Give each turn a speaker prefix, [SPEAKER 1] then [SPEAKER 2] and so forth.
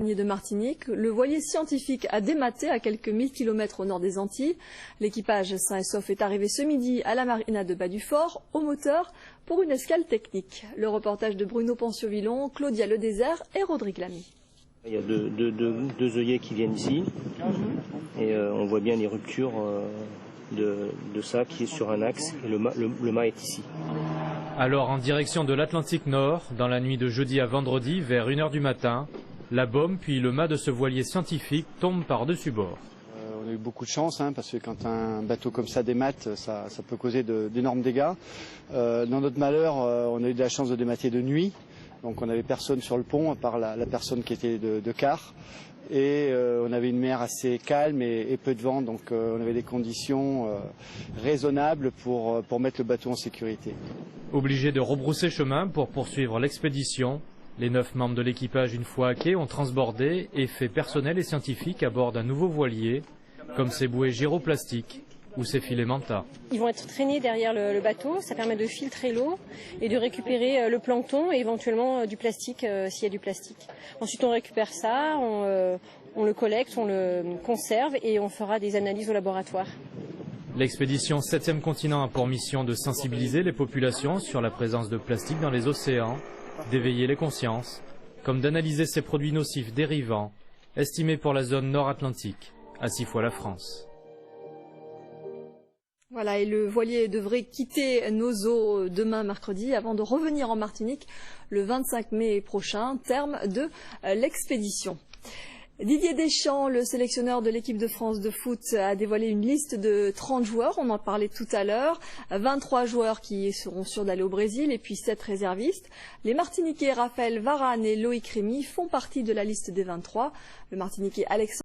[SPEAKER 1] dernier de Martinique, le voilier scientifique a dématé à quelques 1000 km au nord des Antilles. L'équipage sain et sauf est arrivé ce midi à la marina de Bas-du-Fort, au moteur, pour une escale technique. Le reportage de Bruno Pensiovillon, Claudia Ledésert et Rodrigue Lamy.
[SPEAKER 2] Il y a deux œillets qui viennent ici et on voit bien les ruptures de ça qui est sur un axe et le mât est ici.
[SPEAKER 3] Alors en direction de l'Atlantique Nord, dans la nuit de jeudi à vendredi vers 1 h du matin, la baume puis le mât de ce voilier scientifique tombent par-dessus bord.
[SPEAKER 4] On a eu beaucoup de chance parce que quand un bateau comme ça démate, ça peut causer d'énormes dégâts. Dans notre malheur, on a eu de la chance de démater de nuit, donc on n'avait personne sur le pont à part la personne qui était de quart. Et on avait une mer assez calme et peu de vent, donc on avait des conditions raisonnables pour mettre le bateau en sécurité.
[SPEAKER 3] Obligés de rebrousser chemin pour poursuivre l'expédition, les 9 membres de l'équipage, une fois à quai, ont transbordé effets personnels et scientifiques à bord d'un nouveau voilier, comme ses bouées gyroplastiques ou ses filets manta.
[SPEAKER 5] Ils vont être traînés derrière le bateau, ça permet de filtrer l'eau et de récupérer le plancton et éventuellement du plastique s'il y a du plastique. Ensuite on récupère ça, on le collecte, on le conserve et on fera des analyses au laboratoire.
[SPEAKER 3] L'expédition 7e continent a pour mission de sensibiliser les populations sur la présence de plastique dans les océans, d'éveiller les consciences, comme d'analyser ces produits nocifs dérivants, estimés pour la zone nord-atlantique, à 6 fois la France.
[SPEAKER 1] Voilà, et le voilier devrait quitter nos eaux demain mercredi avant de revenir en Martinique le 25 mai prochain, terme de l'expédition. Didier Deschamps, le sélectionneur de l'équipe de France de foot, a dévoilé une liste de 30 joueurs, on en parlait tout à l'heure, 23 joueurs qui seront sûrs d'aller au Brésil et puis 7 réservistes. Les Martiniquais Raphaël Varane et Loïc Rémy font partie de la liste des 23. Le Martiniquais Alexandre